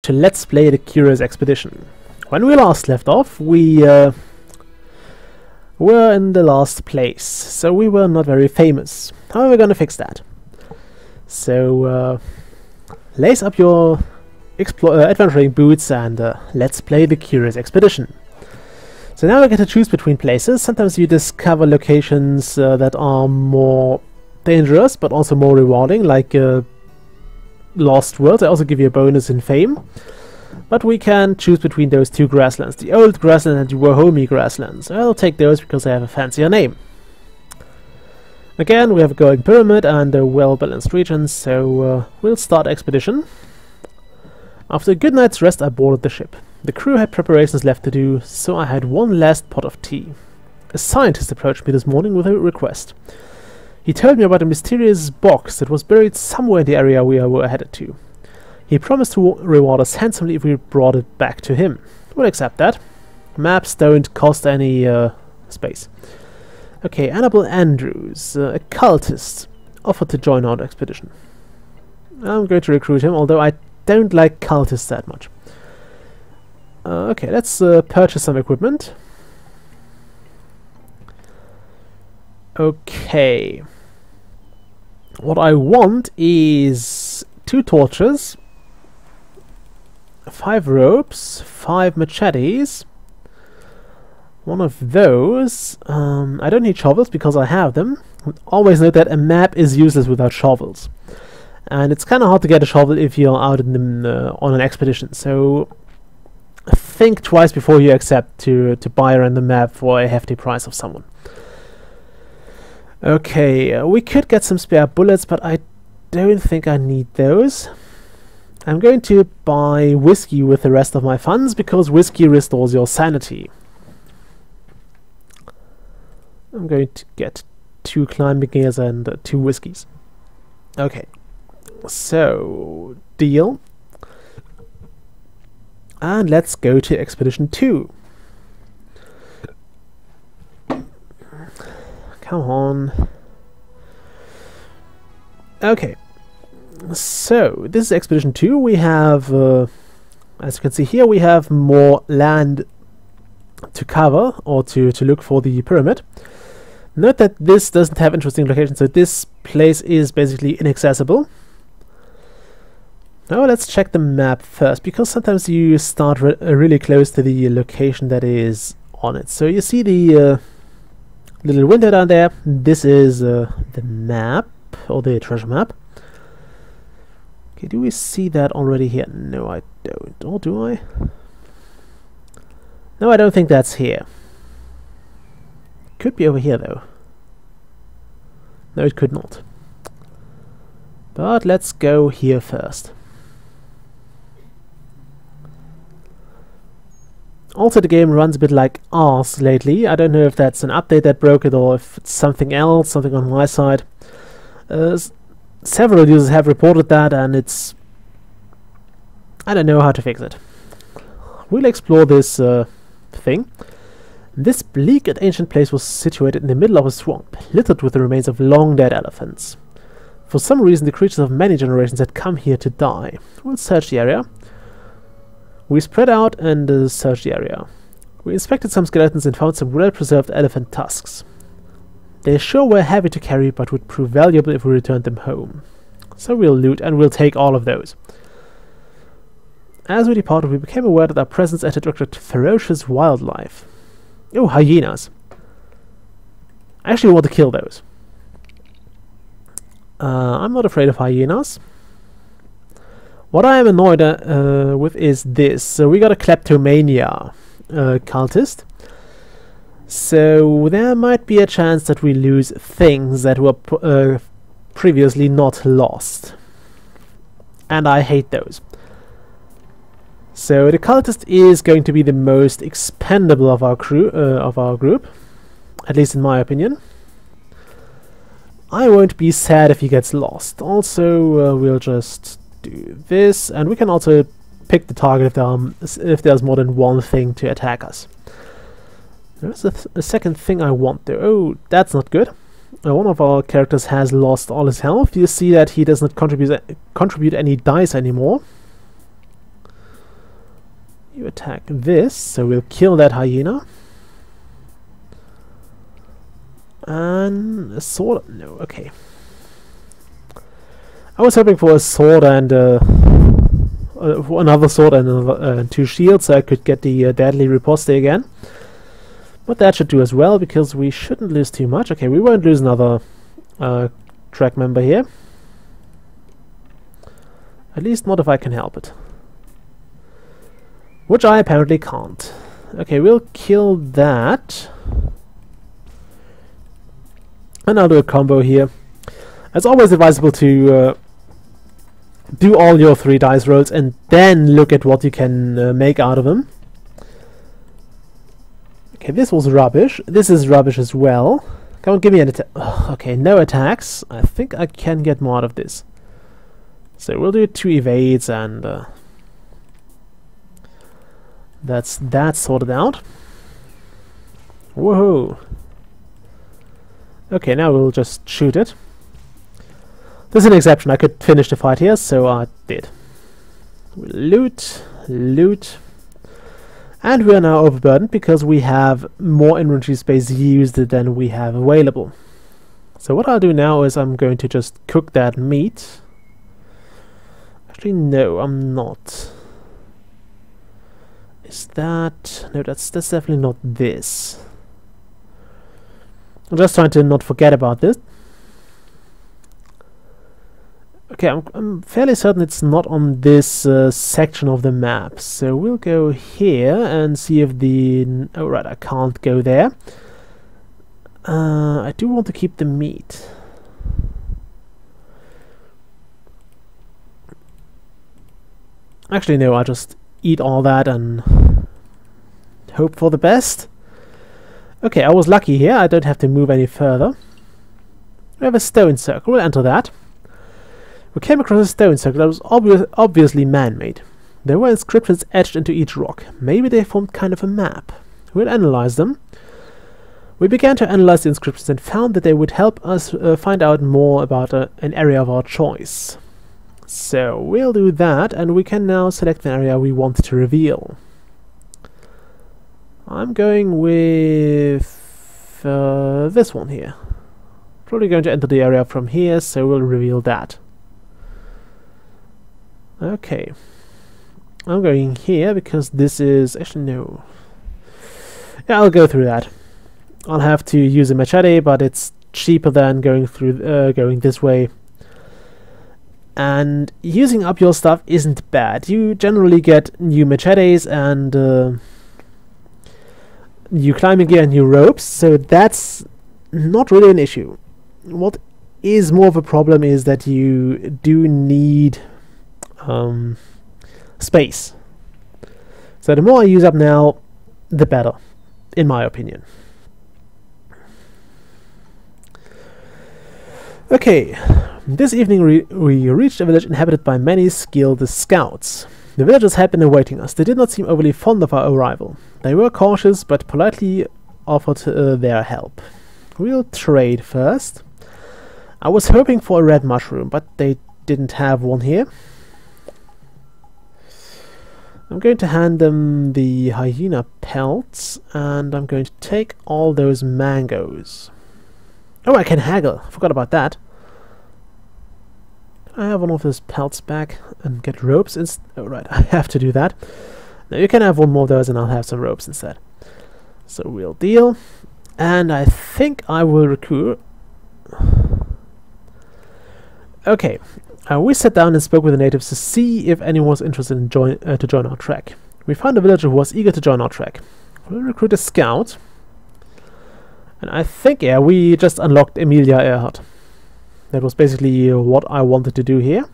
to Let's Play the Curious Expedition. When we last left off, we were in the last place, so we were not very famous. How are we gonna fix that? So, lace up your adventuring boots and let's play the Curious Expedition. So now we get to choose between places. Sometimes you discover locations that are more dangerous, but also more rewarding, like Lost World. They also give you a bonus in fame. But we can choose between those two grasslands, the old grassland and the Wahomey grasslands. I'll take those because they have a fancier name. Again, we have a glowing pyramid and a well-balanced region, so we'll start expedition. After a good night's rest, I boarded the ship. The crew had preparations left to do, so I had one last pot of tea. A scientist approached me this morning with a request. He told me about a mysterious box that was buried somewhere in the area we were headed to. He promised to reward us handsomely if we brought it back to him. We'll accept that. Maps don't cost any space. Okay, Annabelle Andrews, a cultist, offered to join our expedition. I'm going to recruit him, although I don't like cultists that much. Okay, let's purchase some equipment. Okay. What I want is 2 torches, 5 ropes, 5 machetes. One of those. I don't need shovels because I have them. Always note that a map is useless without shovels. And it's kind of hard to get a shovel if you're out in the, on an expedition. So think twice before you accept to buy a random map for a hefty price of someone. Okay, we could get some spare bullets, but I don't think I need those. I'm going to buy whiskey with the rest of my funds, because whiskey restores your sanity. I'm going to get 2 climbing gears and 2 whiskeys. Okay, so deal. And let's go to Expedition 2. Come on. Okay. So, this is Expedition 2. We have, as you can see here, we have more land to cover, or to look for the pyramid. Note that this doesn't have interesting locations, so this place is basically inaccessible. Now let's check the map first, because sometimes you start really close to the location that is on it. So you see the little window down there. This is the map, or the treasure map. Okay, do we see that already here? No, I don't. Or do I? No, I don't think that's here. Could be over here, though. No, it could not. But let's go here first. Also, the game runs a bit like arse lately. I don't know if that's an update that broke it or if it's something else, something on my side. Several users have reported that, and it's... I don't know how to fix it. We'll explore this thing. This bleak and ancient place was situated in the middle of a swamp, littered with the remains of long-dead elephants. For some reason, the creatures of many generations had come here to die. We'll search the area. We spread out and searched the area. We inspected some skeletons and found some well-preserved elephant tusks. They sure were heavy to carry, but would prove valuable if we returned them home. So we'll loot, and we'll take all of those. As we departed, we became aware that our presence had attracted ferocious wildlife. Oh, hyenas. I actually want to kill those. I'm not afraid of hyenas. What I am annoyed with is this. So we got a kleptomania cultist. So there might be a chance that we lose things that were previously not lost. And I hate those. So the cultist is going to be the most expendable of our crew, of our group. At least in my opinion. I won't be sad if he gets lost. Also, we'll just do this, and we can also pick the target if there's more than one thing to attack us. There's a second thing I want though. Oh, that's not good. One of our characters has lost all his health. You see that he does not contribute any dice anymore. You attack this, so we'll kill that hyena. And a sword? No, okay. I was hoping for a sword and for another sword and another, 2 shields, so I could get the deadly riposte again. But that should do as well, because we shouldn't lose too much. Okay, we won't lose another track member here. At least not if I can help it. Which I apparently can't. Okay, we'll kill that. And I'll do a combo here. It's always advisable to do all your 3 dice rolls and then look at what you can make out of them. Okay, this was rubbish. This is rubbish as well. Come on, give me an attack. Okay, no attacks. I think I can get more out of this. So we'll do 2 evades and that's that sorted out. Woohoo! Okay, now we'll just shoot it. There's an exception. I could finish the fight here, so I did. Loot, loot. And we are now overburdened because we have more inventory space used than we have available. So what I'll do now is I'm going to just cook that meat. Actually, no, I'm not. Is that... No, that's definitely not this. I'm just trying to not forget about this. Okay, I'm fairly certain it's not on this section of the map. So we'll go here and see if the... Oh right, I can't go there. I do want to keep the meat. Actually no, I'll just eat all that and hope for the best. Okay, I was lucky here. I don't have to move any further. We have a stone circle. We'll enter that. We came across a stone circle that was obviously man-made. There were inscriptions etched into each rock. Maybe they formed kind of a map. We'll analyze them. We began to analyze the inscriptions and found that they would help us find out more about an area of our choice. So we'll do that, and we can now select an area we want to reveal. I'm going with this one here. Probably going to enter the area from here, so we'll reveal that. Okay. I'm going here because this is... Actually, no. Yeah, I'll go through that. I'll have to use a machete, but it's cheaper than going through going this way. And using up your stuff isn't bad. You generally get new machetes and new climbing gear and new ropes, so that's not really an issue. What is more of a problem is that you do need space. So the more I use up now, the better, in my opinion. Okay, this evening we reached a village inhabited by many skilled scouts. The villagers had been awaiting us. They did not seem overly fond of our arrival. They were cautious, but politely offered their help. We'll trade first. I was hoping for a red mushroom, but they didn't have one here. I'm going to hand them the hyena pelts, and I'm going to take all those mangoes. Oh, I can haggle. I forgot about that. Can I have one of those pelts back and get ropes instead? Oh, right, I have to do that. Now you can have one more of those and I'll have some ropes instead. So we'll deal. And I think I will recruit. Okay. We sat down and spoke with the natives to see if anyone was interested in to join our trek. We found a villager who was eager to join our trek. We'll recruit a scout. And I think, yeah, we just unlocked Emilia Earhart. That was basically what I wanted to do here.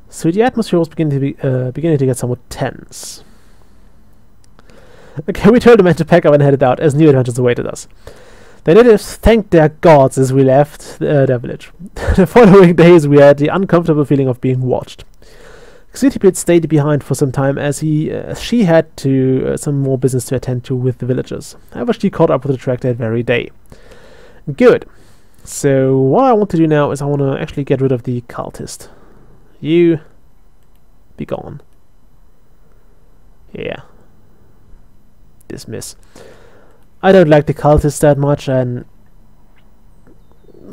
So the atmosphere was beginning to get somewhat tense. Okay, we told the men to pack up and headed out, as new adventures awaited us. The natives thanked their gods as we left their village. The following days we had the uncomfortable feeling of being watched. Xytipede stayed behind for some time as she had some more business to attend to with the villagers. However, she caught up with the trek that very day. Good. So what I want to do now is I want to actually get rid of the cultist. You be gone. Yeah. dismiss. I don't like the cultists that much, and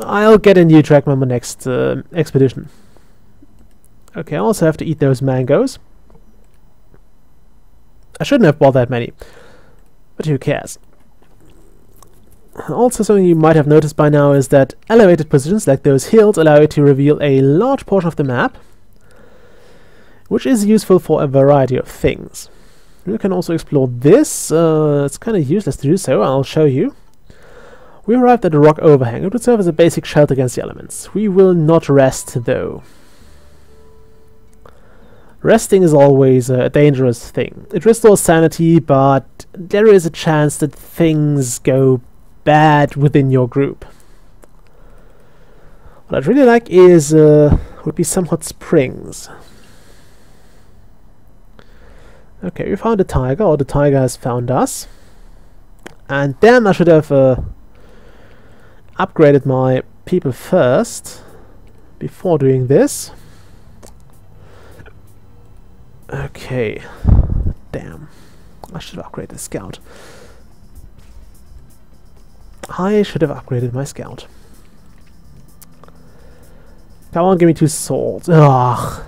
I'll get a new track member next expedition. Okay, I also have to eat those mangoes. I shouldn't have bought that many, but who cares? Also, something you might have noticed by now is that elevated positions like those hills allow you to reveal a large portion of the map, which is useful for a variety of things. You can also explore this. It's kind of useless to do so. I'll show you. We arrived at a rock overhang. It would serve as a basic shelter against the elements. We will not rest, though. Resting is always a dangerous thing. It restores sanity, but there is a chance that things go bad within your group. What I'd really like is would be some hot springs. Okay, we found a tiger, or the tiger has found us. And then I should have upgraded my people first before doing this. Okay, damn, I should have upgraded the scout. I should have upgraded my scout. Come on, give me 2 swords. Ugh.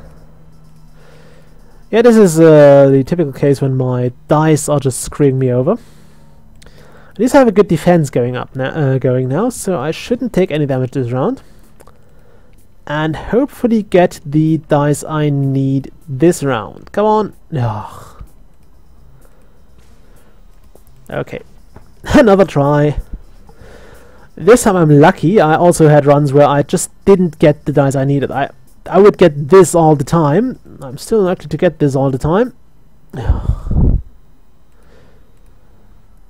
Yeah, this is the typical case when my dice are just screwing me over. At least I have a good defense going now, so I shouldn't take any damage this round. And hopefully get the dice I need this round. Come on. Ugh. Okay, another try. This time I'm lucky. I also had runs where I just didn't get the dice I needed. I would get this all the time. I'm still likely to get this all the time.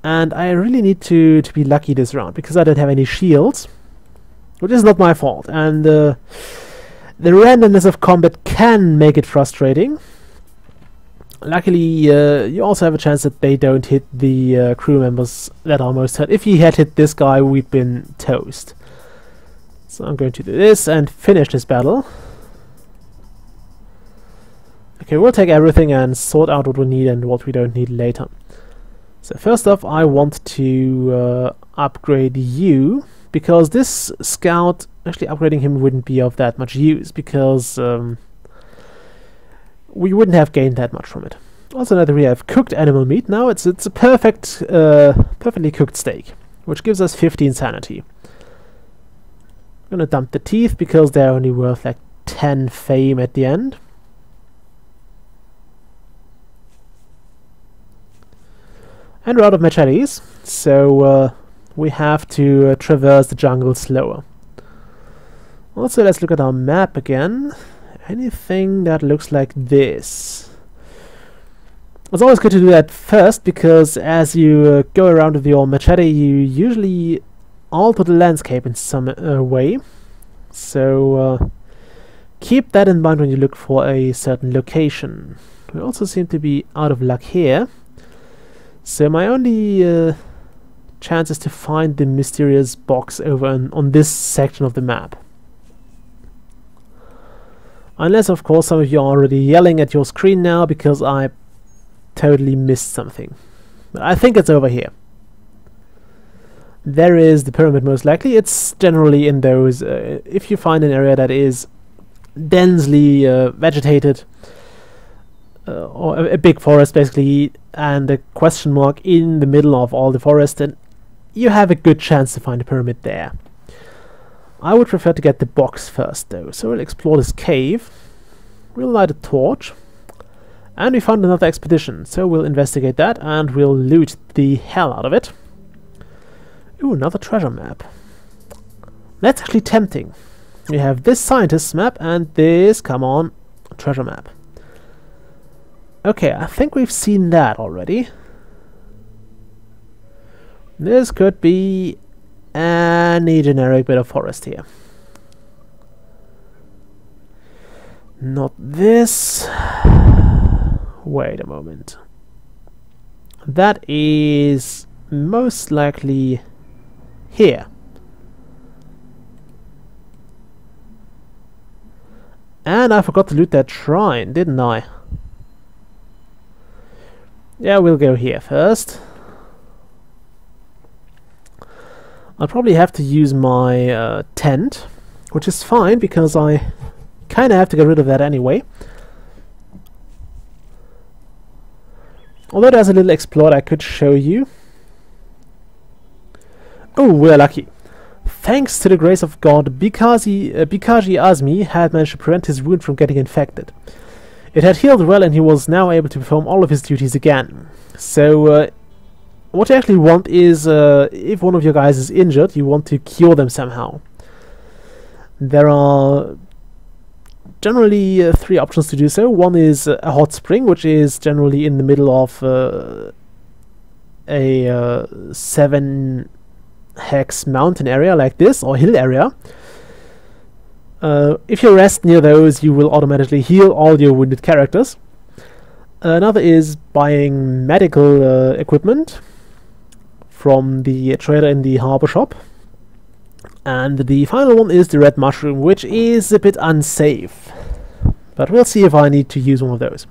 And I really need to be lucky this round, because I don't have any shields. Which is not my fault. And the randomness of combat can make it frustrating. Luckily, you also have a chance that they don't hit the crew members that are most hurt. If he had hit this guy, we'd been toast. So I'm going to do this and finish this battle. Okay, we'll take everything and sort out what we need and what we don't need later. So first off, I want to upgrade you, because this scout, actually upgrading him wouldn't be of that much use, because we wouldn't have gained that much from it. Also, now that we have cooked animal meat now, it's a perfectly cooked steak, which gives us 15 sanity. I'm gonna dump the teeth because they're only worth like 10 fame at the end. And we're out of machetes, so we have to traverse the jungle slower. Also, let's look at our map again. Anything that looks like this. It's always good to do that first, because as you go around with your machete, you usually alter the landscape in some way. So keep that in mind when you look for a certain location. We also seem to be out of luck here. So my only chance is to find the mysterious box over on this section of the map. Unless, of course, some of you are already yelling at your screen now because I totally missed something. But I think it's over here. There is the pyramid, most likely. It's generally in those... if you find an area that is densely vegetated, or a big forest, basically, and a question mark in the middle of all the forest, then you have a good chance to find a pyramid there. I would prefer to get the box first, though, so we'll explore this cave. We'll light a torch. And we found another expedition, so we'll investigate that, and we'll loot the hell out of it. Ooh, another treasure map. That's actually tempting. We have this scientist's map, and this, come on, treasure map. Okay, I think we've seen that already. This could be any generic bit of forest here. Not this. Wait a moment. That is most likely here. And I forgot to loot that shrine, didn't I? Yeah, we'll go here first. I'll probably have to use my tent, which is fine because I kinda have to get rid of that anyway. Although there's a little exploit I could show you. Oh, we're lucky. Thanks to the grace of God, Bikaji Azmi had managed to prevent his wound from getting infected. It had healed well and he was now able to perform all of his duties again. So, what you actually want is, if one of your guys is injured, you want to cure them somehow. There are generally 3 options to do so. One is a hot spring, which is generally in the middle of a 7 hex mountain area like this, or hill area. If you rest near those, you will automatically heal all your wounded characters. Another is buying medical equipment from the trader in the harbor shop. And the final one is the red mushroom, which is a bit unsafe. But we'll see if I need to use one of those.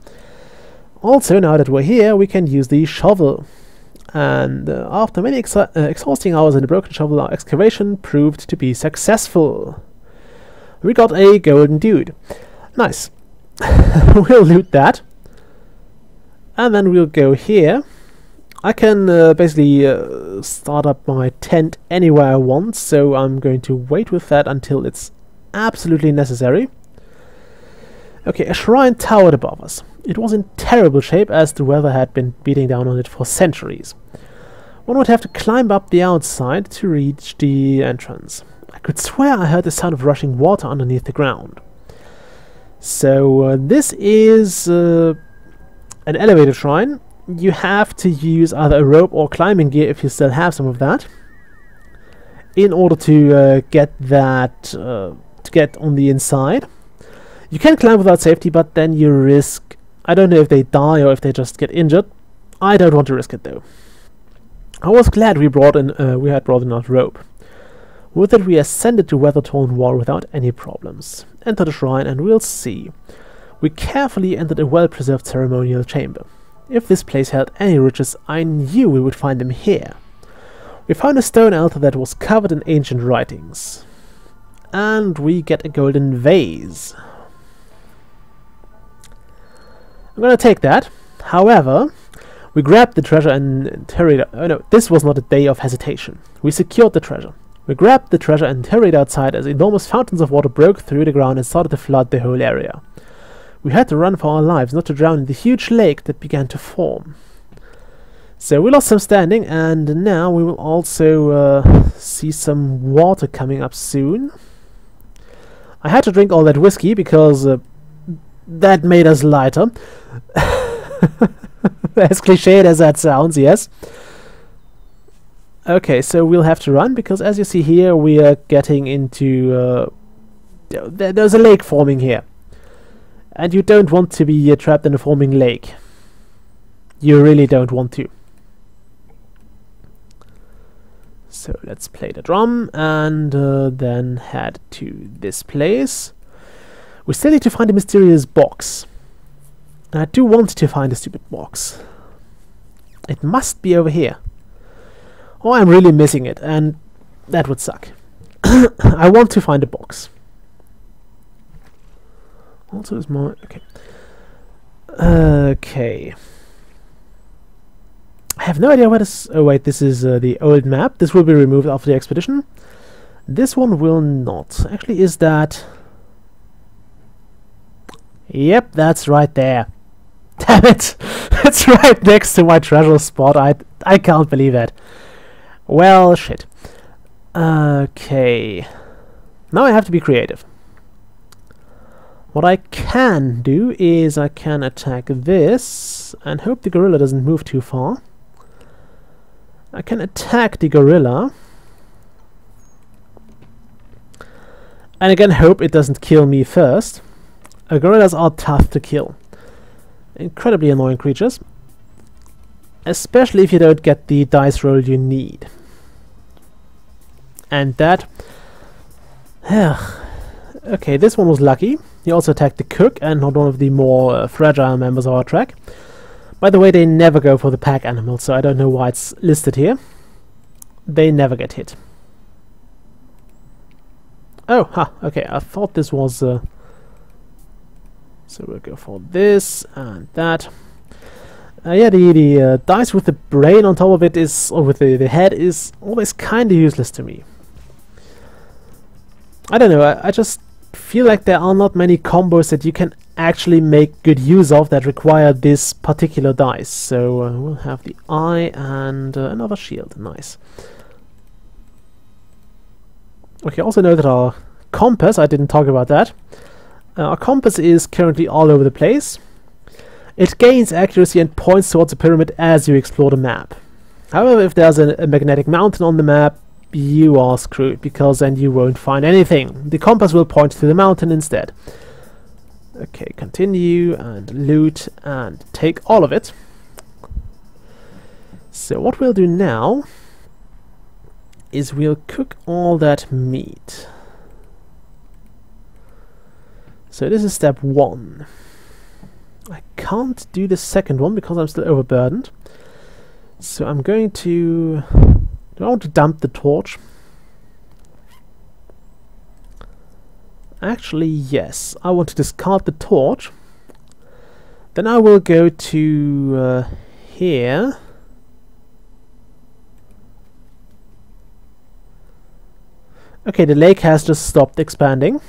Also, now that we're here, we can use the shovel. And after many exhausting hours in the broken shovel, our excavation proved to be successful. We got a golden dude. Nice. We'll loot that. And then we'll go here. I can basically start up my tent anywhere I want, so I'm going to wait with that until it's absolutely necessary. Okay, a shrine towered above us. It was in terrible shape as the weather had been beating down on it for centuries. One would have to climb up the outside to reach the entrance. I could swear I heard the sound of rushing water underneath the ground. So this is an elevated shrine. You have to use either a rope or climbing gear if you still have some of that, in order to get that to get on the inside. You can climb without safety, but then you risk, I don't know if they die or if they just get injured. I don't want to risk it though. I was glad we had brought in our rope. With it we ascended the weather-torn wall without any problems. Enter the shrine and we'll see. We carefully entered a well-preserved ceremonial chamber. If this place held any riches, I knew we would find them here. We found a stone altar that was covered in ancient writings. And we get a golden vase. I'm gonna take that. However, we grabbed the treasure and hurried out. Oh no, this was not a day of hesitation. We secured the treasure. We grabbed the treasure and hurried outside as enormous fountains of water broke through the ground and started to flood the whole area. We had to run for our lives, not to drown in the huge lake that began to form. So we lost some standing, and now we will also see some water coming up soon. I had to drink all that whiskey because that made us lighter. As cliched as that sounds, yes. Okay, so we'll have to run because, as you see here, we are getting into... there's a lake forming here. And you don't want to be trapped in a forming lake. You really don't want to. So let's play the drum and then head to this place. We still need to find a mysterious box. And I do want to find a stupid box. It must be over here. Oh, I'm really missing it, and that would suck. I want to find a box. Also is more... okay. Okay. I have no idea where this... oh wait, this is the old map. This will be removed after the expedition. This one will not. Actually, is that... yep, that's right there. Damn it! It's right next to my treasure spot. I can't believe that. Well, shit. Okay. Now I have to be creative. What I can do is I can attack this and hope the gorilla doesn't move too far. I can attack the gorilla. And again hope it doesn't kill me first. Gorillas are tough to kill. Incredibly annoying creatures. Especially if you don't get the dice roll you need. And that... okay, this one was lucky. He also attacked the cook and not one of the more fragile members of our track. By the way, they never go for the pack animal, so I don't know why it's listed here. They never get hit. Oh, ha, okay, I thought this was... so we'll go for this and that. Yeah, the dice with the brain on top of it is, or with the head, is always kind of useless to me. I don't know, I just feel like there are not many combos that you can actually make good use of that require this particular dice. So we'll have the eye and another shield. Nice. Okay, also know that our compass, I didn't talk about that. Our compass is currently all over the place. It gains accuracy and points towards the pyramid as you explore the map. However, if there's a magnetic mountain on the map, you are screwed, because then you won't find anything. The compass will point to the mountain instead. Okay, continue and loot and take all of it. So what we'll do now is we'll cook all that meat. So this is step 1. I can't do the second one because I'm still overburdened. So I'm going to... Do I want to dump the torch? Actually, yes. I want to discard the torch. Then I will go to here. Okay, the lake has just stopped expanding,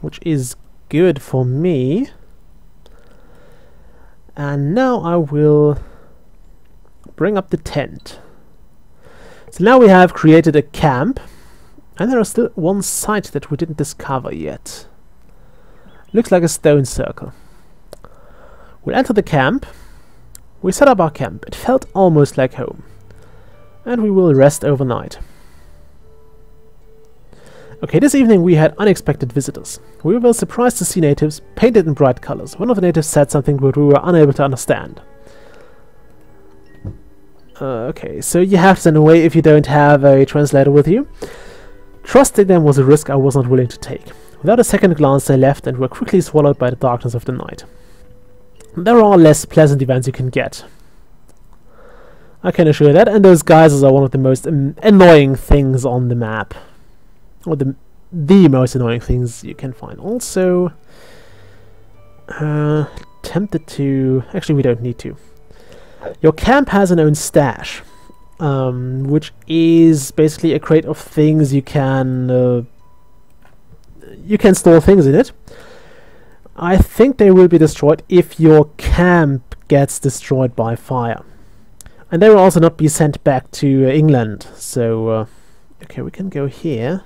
which is good for me. And now I will bring up the tent. So now we have created a camp, and there is still one site that we didn't discover yet. Looks like a stone circle. We'll enter the camp. We set up our camp. It felt almost like home. And we will rest overnight. Okay, this evening we had unexpected visitors. We were surprised to see natives painted in bright colors. One of the natives said something but we were unable to understand. Okay, so you have to send away if you don't have a translator with you. Trusting them was a risk I was not willing to take. Without a second glance they left and were quickly swallowed by the darkness of the night. There are less pleasant events you can get. I can assure you that, and those geysers are one of the most annoying things on the map. Or the most annoying things you can find. Also, tempted to... Actually, we don't need to. Your camp has an own stash, which is basically a crate of things you can store things in it. I think they will be destroyed if your camp gets destroyed by fire. And they will also not be sent back to England. So, okay, we can go here.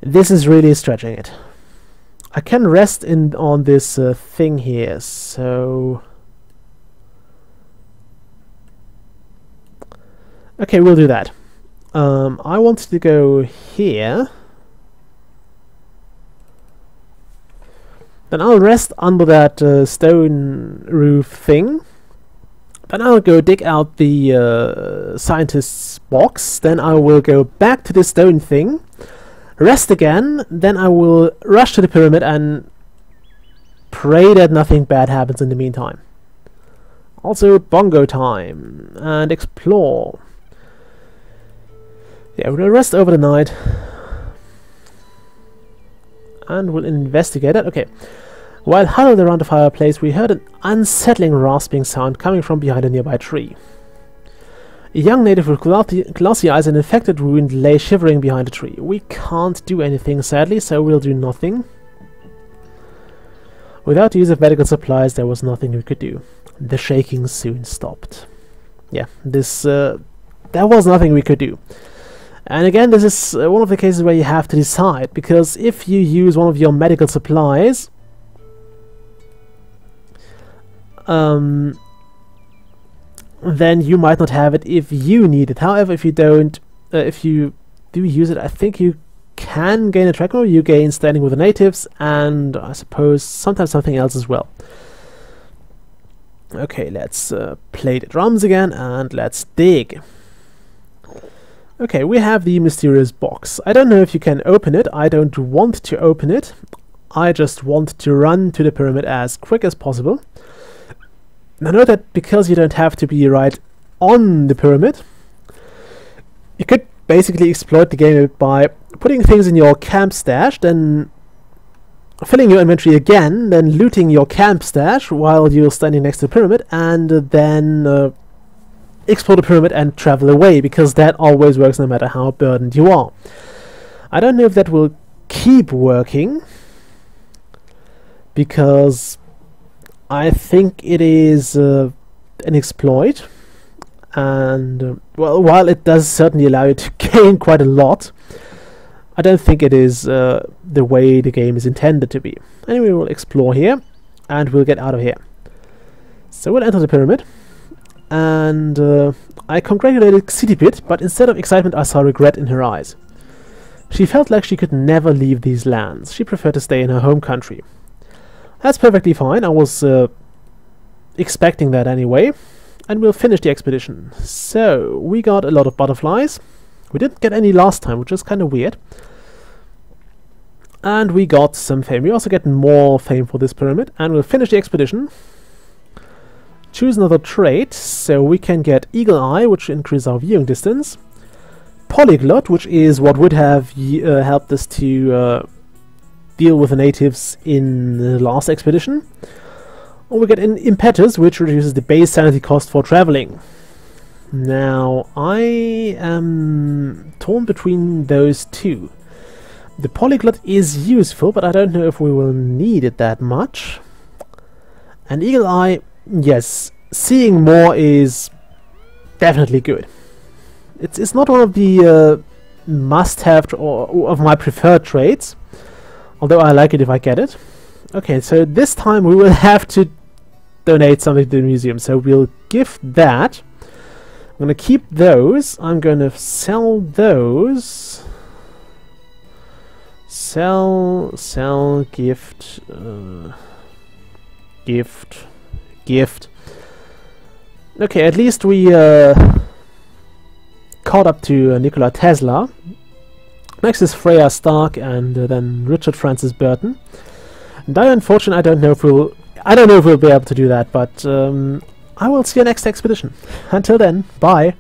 This is really stretching it. I can rest on this thing here, so... Okay, we'll do that. I want to go here. Then I'll rest under that stone roof thing. Then I'll go dig out the scientist's box. Then I will go back to the stone thing. Rest again. Then I will rush to the pyramid and pray that nothing bad happens in the meantime. Also, bongo time. And explore. Yeah, we'll rest over the night. And we'll investigate it. Okay. While huddled around the fireplace, we heard an unsettling rasping sound coming from behind a nearby tree. A young native with glassy eyes and infected wound lay shivering behind a tree. We can't do anything, sadly, so we'll do nothing. Without the use of medical supplies, there was nothing we could do. The shaking soon stopped. Yeah, there was nothing we could do. And again, this is one of the cases where you have to decide, because if you use one of your medical supplies, then you might not have it if you need it. However, if you don't, if you do use it, I think you can gain a track roll. You gain standing with the natives, and I suppose sometimes something else as well. Okay, let's play the drums again, and let's dig. Okay, we have the mysterious box. I don't know if you can open it. I don't want to open it. I just want to run to the pyramid as quick as possible. Now note that because you don't have to be right on the pyramid, you could basically exploit the game by putting things in your camp stash, then filling your inventory again, then looting your camp stash while you're standing next to the pyramid, and then explore the pyramid and travel away, because that always works no matter how burdened you are. I don't know if that will keep working, because I think it is an exploit, and well, while it does certainly allow you to gain quite a lot, I don't think it is the way the game is intended to be. Anyway, we'll explore here, and we'll get out of here. So we'll enter the pyramid, and I congratulated Xytipit, but instead of excitement I saw regret in her eyes. She felt like she could never leave these lands. She preferred to stay in her home country. That's perfectly fine, I was expecting that anyway, and we'll finish the expedition. So, we got a lot of butterflies. We didn't get any last time, which is kind of weird. And we got some fame. We also get more fame for this pyramid, and we'll finish the expedition. Choose another trait, so we can get Eagle Eye, which increases our viewing distance. Polyglot, which is what would have helped us to deal with the natives in the last expedition. Or we get an Impetus, which reduces the base sanity cost for traveling. Now, I am torn between those two. The Polyglot is useful, but I don't know if we will need it that much. And Eagle Eye, yes, seeing more is definitely good. It's not one of the must-have or of my preferred traits, although I like it if I get it. Okay, so this time we will have to donate something to the museum, so we'll gift that. I'm going to keep those. I'm going to sell those. Sell, gift, gift. Okay, at least we caught up to Nikola Tesla. Next is Freya Stark, and then Richard Francis Burton. Dire Unfortune, I don't know if we'll be able to do that, but I will see you next expedition. Until then, bye.